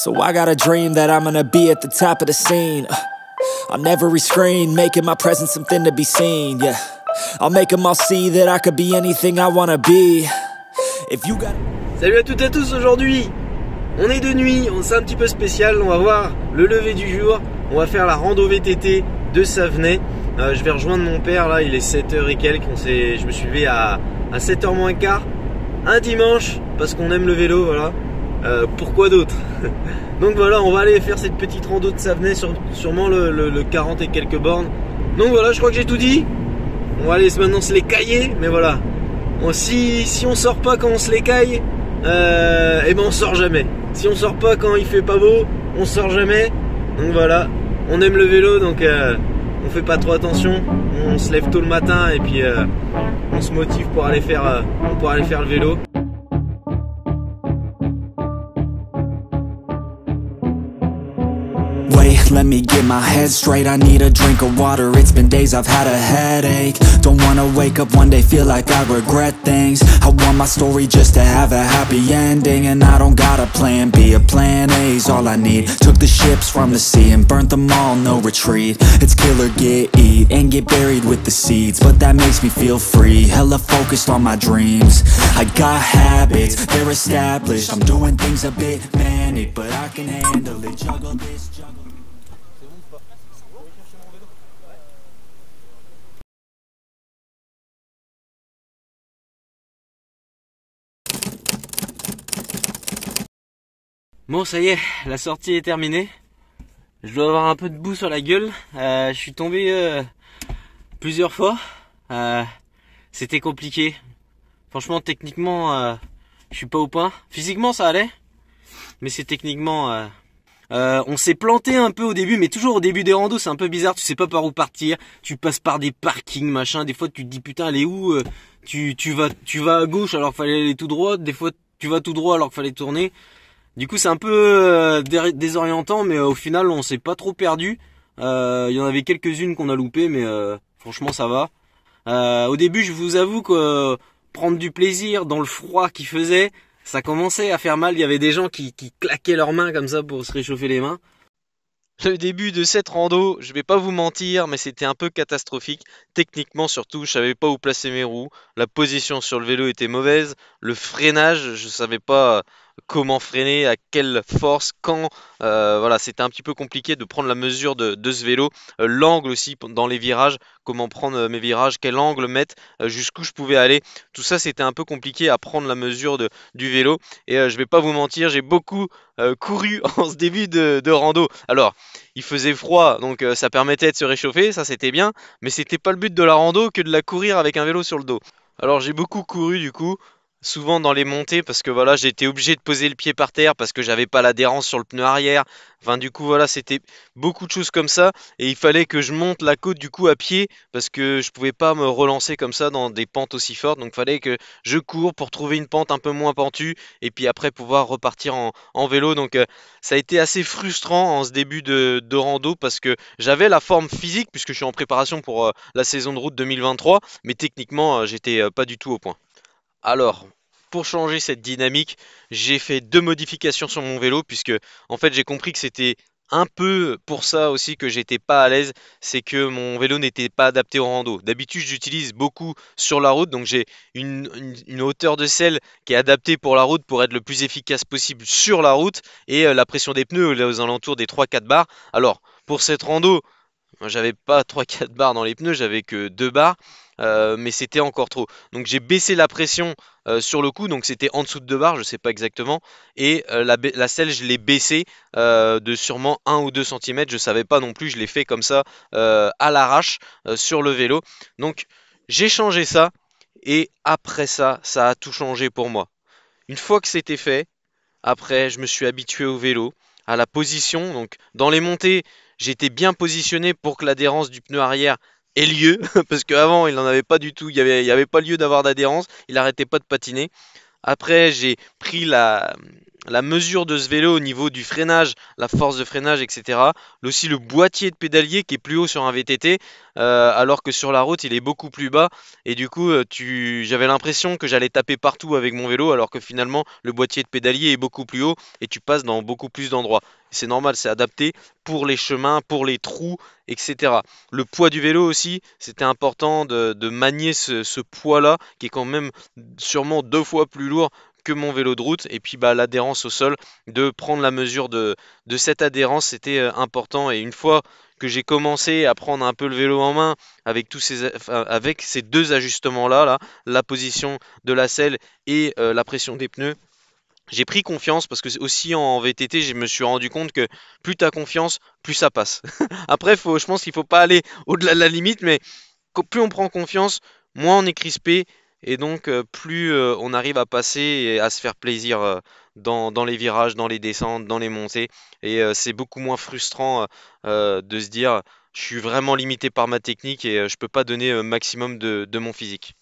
So I got a dream that I'm gonna be at the top of the scene. On every screen, making my presence something to be seen, yeah. I'll make them all see that I could be anything I wanna be. If you got... Salut à toutes et à tous, aujourd'hui on est de nuit, c'est un petit peu spécial, on va voir le lever du jour, on va faire la rando VTT de Savenay. Je vais rejoindre mon père là, il est 7h et quelques, je me suis levé à 7h moins quart, un dimanche, parce qu'on aime le vélo, voilà. Pourquoi d'autre? Donc voilà, on va aller faire cette petite rando de Savenay, sûrement le 40 et quelques bornes. Donc voilà, je crois que j'ai tout dit. On va aller maintenant se les cailler, mais voilà. Si on sort pas quand on se les caille, et ben on sort jamais. Si on sort pas quand il fait pas beau, on sort jamais. Donc voilà, on aime le vélo, donc on fait pas trop attention. On se lève tôt le matin et puis on se motive pour aller faire le vélo. Wait, let me get my head straight. I need a drink of water. It's been days I've had a headache. Don't wanna wake up one day, feel like I regret things. I want my story just to have a happy ending. And I don't got a plan B, a plan A's all I need. Took the ships from the sea and burnt them all, no retreat. It's kill or get, eat, and get buried with the seeds. But that makes me feel free, hella focused on my dreams. I got habits, they're established. I'm doing things a bit manic, but I can handle it. Juggle this, juggle. Bon, ça y est, la sortie est terminée. Je dois avoir un peu de boue sur la gueule. Je suis tombé plusieurs fois. C'était compliqué. Franchement, techniquement, je suis pas au point. Physiquement, ça allait. Mais c'est techniquement... on s'est planté un peu au début, mais toujours au début des randos, c'est un peu bizarre. Tu sais pas par où partir. Tu passes par des parkings, machin. Des fois, tu te dis, putain, elle est où? Tu vas à gauche alors qu'il fallait aller tout droit. Des fois, tu vas tout droit alors qu'il fallait tourner. Du coup c'est un peu désorientant, mais au final on s'est pas trop perdu. Il y en avait quelques-unes qu'on a loupées, mais franchement ça va. Au début je vous avoue que prendre du plaisir dans le froid qu'il faisait, ça commençait à faire mal. Il y avait des gens qui claquaient leurs mains comme ça pour se réchauffer les mains. Le début de cette rando, je vais pas vous mentir, mais c'était un peu catastrophique. Techniquement surtout, je savais pas où placer mes roues. La position sur le vélo était mauvaise. Le freinage, je savais pas comment freiner, à quelle force, quand. Voilà, c'était un petit peu compliqué de prendre la mesure de ce vélo. L'angle aussi dans les virages, comment prendre mes virages, quel angle mettre, jusqu'où je pouvais aller. Tout ça, c'était un peu compliqué à prendre la mesure du vélo. Et je vais pas vous mentir, j'ai beaucoup couru en ce début de rando. Alors, il faisait froid, donc ça permettait de se réchauffer, ça c'était bien, mais c'était pas le but de la rando que de la courir avec un vélo sur le dos. Alors j'ai beaucoup couru du coup, souvent dans les montées parce que voilà, j'ai été obligé de poser le pied par terre parce que j'avais pas l'adhérence sur le pneu arrière. Enfin du coup voilà, c'était beaucoup de choses comme ça et il fallait que je monte la côte du coup à pied parce que je pouvais pas me relancer comme ça dans des pentes aussi fortes. Donc il fallait que je cours pour trouver une pente un peu moins pentue et puis après pouvoir repartir en vélo. Donc ça a été assez frustrant en ce début de rando parce que j'avais la forme physique puisque je suis en préparation pour la saison de route 2023, mais techniquement j'étais pas du tout au point. Alors, pour changer cette dynamique, j'ai fait deux modifications sur mon vélo puisque en fait j'ai compris que c'était un peu pour ça aussi que j'étais pas à l'aise, c'est que mon vélo n'était pas adapté au rando. D'habitude j'utilise beaucoup sur la route, donc j'ai une hauteur de selle qui est adaptée pour la route pour être le plus efficace possible sur la route et la pression des pneus aux alentours des 3-4 bars. Alors pour cette rando, j'avais pas 3-4 barres dans les pneus, j'avais que 2 barres, mais c'était encore trop. Donc j'ai baissé la pression sur le coup, donc c'était en dessous de 2 barres, je sais pas exactement. Et la selle, je l'ai baissée de sûrement 1 ou 2 cm, je savais pas non plus, je l'ai fait comme ça à l'arrache sur le vélo. Donc j'ai changé ça, et après ça, ça a tout changé pour moi. Une fois que c'était fait, après, je me suis habitué au vélo, à la position. Donc, dans les montées, j'étais bien positionné pour que l'adhérence du pneu arrière ait lieu. Parce qu'avant, il n'en avait pas du tout. Il y avait pas lieu d'avoir d'adhérence. Il n'arrêtait pas de patiner. Après, j'ai pris la mesure de ce vélo au niveau du freinage, la force de freinage, etc. Aussi le boîtier de pédalier qui est plus haut sur un VTT, alors que sur la route il est beaucoup plus bas. Et du coup, j'avais l'impression que j'allais taper partout avec mon vélo, alors que finalement le boîtier de pédalier est beaucoup plus haut et tu passes dans beaucoup plus d'endroits. C'est normal, c'est adapté pour les chemins, pour les trous, etc. Le poids du vélo aussi, c'était important de manier ce poids-là, qui est quand même sûrement 2 fois plus lourd que mon vélo de route. Et puis bah, l'adhérence au sol, de prendre la mesure de cette adhérence, c'était important. Et une fois que j'ai commencé à prendre un peu le vélo en main avec avec ces deux ajustements là, la position de la selle et la pression des pneus, j'ai pris confiance parce que aussi en VTT, je me suis rendu compte que plus tu as confiance, plus ça passe. Après, je pense qu'il faut pas aller au-delà de la limite, mais plus on prend confiance, moins on est crispé et donc plus on arrive à passer et à se faire plaisir dans les virages, dans les descentes, dans les montées. Et c'est beaucoup moins frustrant de se dire je suis vraiment limité par ma technique et je peux pas donner maximum de mon physique.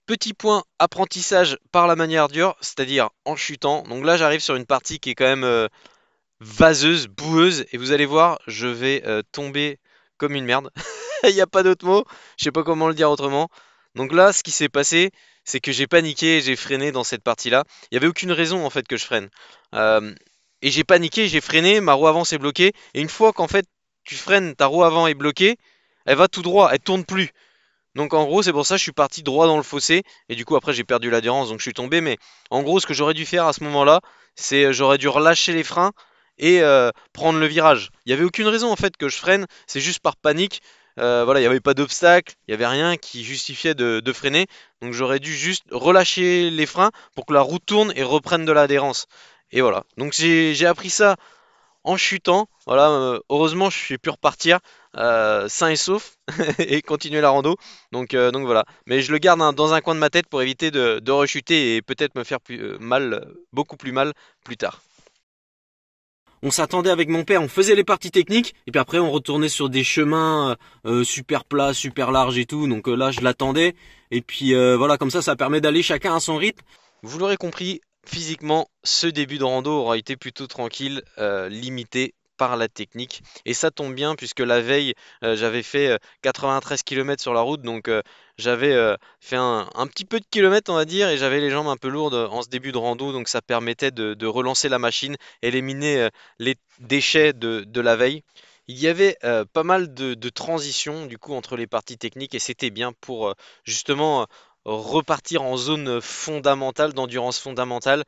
Petit point apprentissage par la manière dure, c'est-à-dire en chutant. Donc là, j'arrive sur une partie qui est quand même vaseuse, boueuse, et vous allez voir, je vais tomber comme une merde. Il n'y a pas d'autre mot, je sais pas comment le dire autrement. Donc là, ce qui s'est passé, c'est que j'ai paniqué et j'ai freiné dans cette partie-là. Il n'y avait aucune raison en fait que je freine. Euh, et j'ai paniqué, j'ai freiné, ma roue avant s'est bloquée. Et une fois qu'en fait tu freines, ta roue avant est bloquée, elle va tout droit, elle tourne plus. Donc en gros, c'est pour ça que je suis parti droit dans le fossé. Et du coup, après, j'ai perdu l'adhérence, donc je suis tombé. Mais en gros, ce que j'aurais dû faire à ce moment-là, c'est j'aurais dû relâcher les freins et prendre le virage. Il n'y avait aucune raison en fait que je freine, c'est juste par panique. Voilà, il n'y avait pas d'obstacle, il n'y avait rien qui justifiait de freiner. Donc j'aurais dû juste relâcher les freins pour que la roue tourne et reprenne de l'adhérence. Et voilà. Donc j'ai appris ça en chutant. Voilà, heureusement, je suis pu repartir sain et sauf et continuer la rando. Donc voilà. Mais je le garde dans un coin de ma tête pour éviter de rechuter et peut-être me faire mal, beaucoup plus mal plus tard. On s'attendait avec mon père, on faisait les parties techniques et puis après on retournait sur des chemins super plats, super larges et tout. Donc là je l'attendais et puis voilà, comme ça permet d'aller chacun à son rythme. Vous l'aurez compris, physiquement, ce début de rando aura été plutôt tranquille, limité par la technique. Et ça tombe bien puisque la veille, j'avais fait 93 km sur la route, donc j'avais fait un petit peu de kilomètres, on va dire, et j'avais les jambes un peu lourdes en ce début de rando, donc ça permettait de relancer la machine, éliminer les déchets de la veille. Il y avait pas mal de transitions du coup entre les parties techniques et c'était bien pour justement repartir en zone fondamentale, d'endurance fondamentale.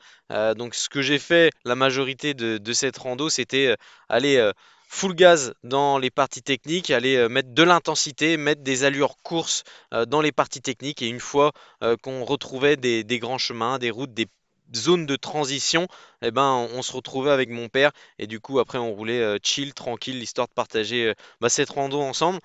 Donc ce que j'ai fait la majorité de cette rando, c'était aller full gaz dans les parties techniques, aller mettre de l'intensité, mettre des allures courses dans les parties techniques. Et une fois qu'on retrouvait des grands chemins, des routes, des zones de transition, eh ben, on se retrouvait avec mon père et du coup après on roulait chill, tranquille, histoire de partager bah, cette rando ensemble.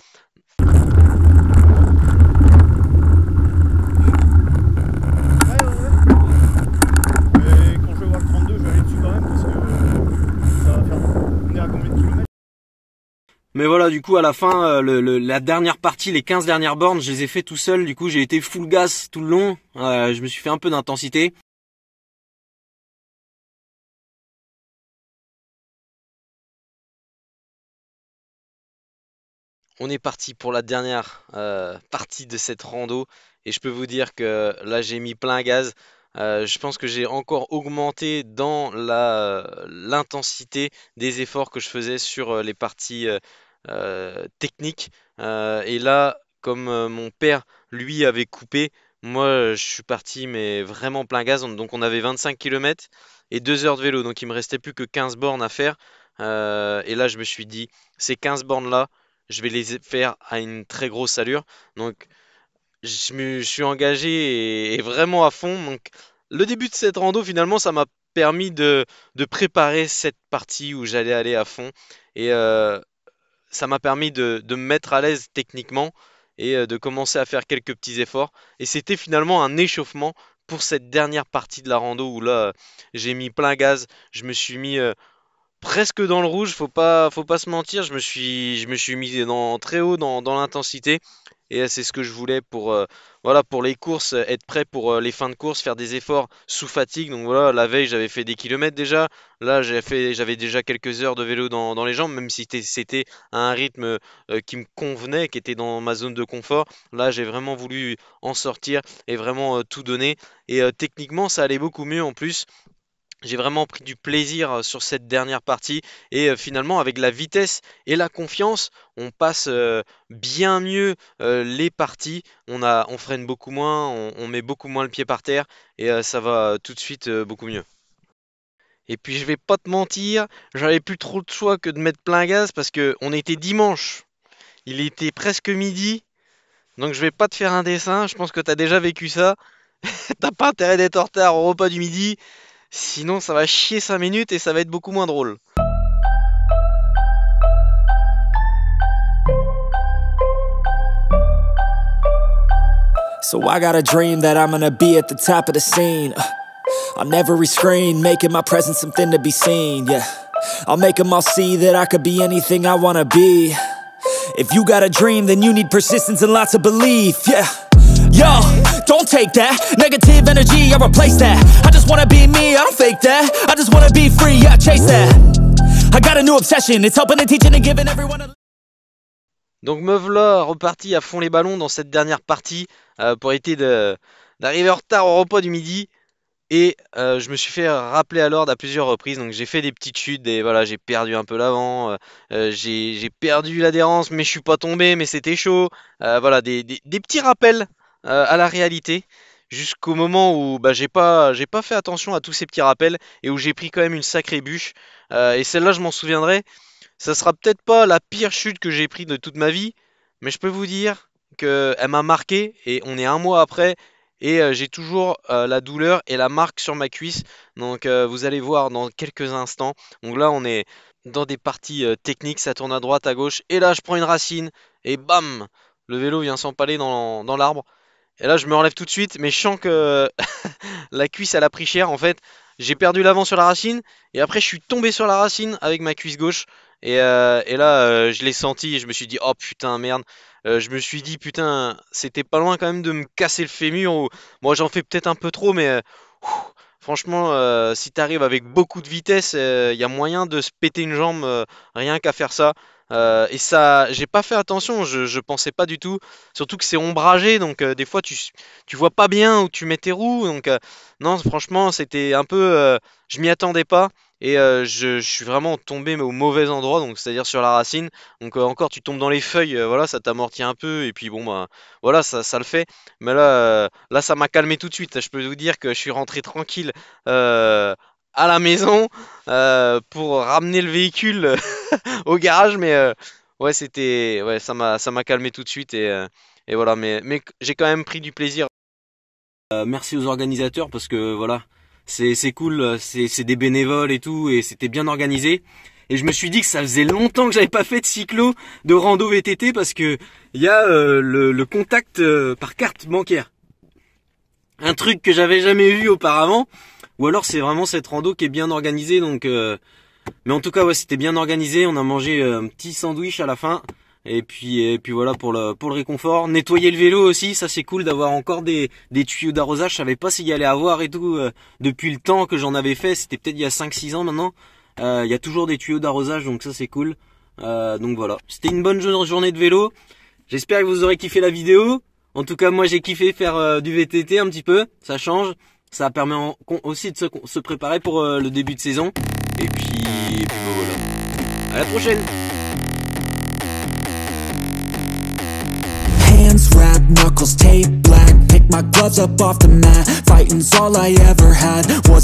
Mais voilà, du coup, à la fin, la dernière partie, les 15 dernières bornes, je les ai fait tout seul. Du coup, j'ai été full gas tout le long. Je me suis fait un peu d'intensité. On est parti pour la dernière partie de cette rando et je peux vous dire que là j'ai mis plein gaz. Je pense que j'ai encore augmenté dans l'intensité des efforts que je faisais sur les parties techniques. Et là, comme mon père lui avait coupé, moi je suis parti mais vraiment plein gaz. Donc on avait 25 km et 2 heures de vélo. Donc il me restait plus que 15 bornes à faire. Et là je me suis dit, ces 15 bornes là je vais les faire à une très grosse allure. Donc, je me suis engagé et vraiment à fond. Donc, le début de cette rando, finalement, ça m'a permis de préparer cette partie où j'allais aller à fond. Et ça m'a permis de me mettre à l'aise techniquement et de commencer à faire quelques petits efforts. Et c'était finalement un échauffement pour cette dernière partie de la rando où là, j'ai mis plein gaz. Je me suis mis presque dans le rouge, faut pas se mentir. Je me suis mis très haut dans l'intensité Et c'est ce que je voulais pour, voilà, pour les courses, être prêt pour les fins de course, faire des efforts sous fatigue. Donc voilà, la veille j'avais fait des kilomètres déjà. Là j'avais déjà quelques heures de vélo dans les jambes, même si c'était à un rythme qui me convenait, qui était dans ma zone de confort. Là j'ai vraiment voulu en sortir et vraiment tout donner. Et techniquement ça allait beaucoup mieux en plus. J'ai vraiment pris du plaisir sur cette dernière partie et finalement avec la vitesse et la confiance, on passe bien mieux les parties. On freine beaucoup moins, on met beaucoup moins le pied par terre et ça va tout de suite beaucoup mieux. Et puis je vais pas te mentir, j'avais plus trop de choix que de mettre plein gaz parce que on était dimanche, il était presque midi, donc je vais pas te faire un dessin. Je pense que t'as déjà vécu ça. T'as pas intérêt d'être en retard au repas du midi. Sinon, ça va chier 5 minutes et ça va être beaucoup moins drôle. So I got a dream that I'm gonna be at the top of the scene. On every screen, making my presence something to be seen, yeah. I'll make them all see that I could be anything I wanna be. If you got a dream, then you need persistence and lots of belief, yeah. Yo, don't take that negative energy, I replace that. I just wanna be me, I don't fake that. I just wanna be free, yeah, chase that. I got a new obsession, it's helping and teaching and giving everyone a... Donc me voilà reparti à fond les ballons dans cette dernière partie pour éviter d'arriver en retard au repas du midi. Et je me suis fait rappeler à l'ordre à plusieurs reprises. Donc j'ai fait des petites chutes, voilà, j'ai perdu un peu l'avant, j'ai perdu l'adhérence, mais je suis pas tombé, mais c'était chaud. Voilà, des petits rappels à la réalité. Jusqu'au moment où bah, j'ai pas fait attention à tous ces petits rappels et où j'ai pris quand même une sacrée bûche. Et celle-là, je m'en souviendrai. Ça sera peut-être pas la pire chute que j'ai prise de toute ma vie, mais je peux vous dire qu'elle m'a marqué et on est un mois après et j'ai toujours la douleur et la marque sur ma cuisse. Donc vous allez voir dans quelques instants. Donc là on est dans des parties techniques, ça tourne à droite, à gauche et là je prends une racine et bam, le vélo vient s'empaler dans l'arbre. Et là je me relève tout de suite, mais je sens que la cuisse elle a pris cher en fait. J'ai perdu l'avant sur la racine et après je suis tombé sur la racine avec ma cuisse gauche. Et là, je l'ai senti et je me suis dit, oh putain, merde. Je me suis dit, putain, c'était pas loin quand même de me casser le fémur. Moi, j'en fais peut-être un peu trop, mais franchement, si t'arrives avec beaucoup de vitesse, il y a moyen de se péter une jambe rien qu'à faire ça. Et ça, j'ai pas fait attention, je pensais pas du tout. Surtout que c'est ombragé, donc des fois tu vois pas bien où tu mets tes roues. Donc non, franchement, c'était un peu, je m'y attendais pas. Et je suis vraiment tombé mais au mauvais endroit, donc c'est-à-dire sur la racine. Donc encore tu tombes dans les feuilles, voilà, ça t'amortit un peu et puis bon bah voilà, ça le fait. Mais là ça m'a calmé tout de suite. Je peux vous dire que je suis rentré tranquille à la maison pour ramener le véhicule au garage, mais ouais ça m'a calmé tout de suite et voilà. Mais j'ai quand même pris du plaisir. Merci aux organisateurs parce que voilà, c'est cool, c'est des bénévoles et tout, et c'était bien organisé. Et je me suis dit que ça faisait longtemps que j'avais pas fait de cyclo, de rando VTT, parce que il y a le contact par carte bancaire, un truc que j'avais jamais vu auparavant. Ou alors c'est vraiment cette rando qui est bien organisée, donc mais en tout cas ouais, c'était bien organisé. On a mangé un petit sandwich à la fin. Et puis voilà pour le réconfort. Nettoyer le vélo aussi, ça c'est cool d'avoir encore des tuyaux d'arrosage. Je savais pas s'il y allait avoir et tout depuis le temps que j'en avais fait. C'était peut-être il y a 5-6 ans maintenant. Il y a toujours des tuyaux d'arrosage, donc ça c'est cool. Donc voilà, c'était une bonne journée de vélo. J'espère que vous aurez kiffé la vidéo. En tout cas moi j'ai kiffé faire du VTT un petit peu. Ça change, ça permet aussi de se préparer pour le début de saison. Et puis voilà, à la prochaine. Hands wrapped, knuckles taped black. Pick my gloves up off the mat. Fighting's all I ever had. Was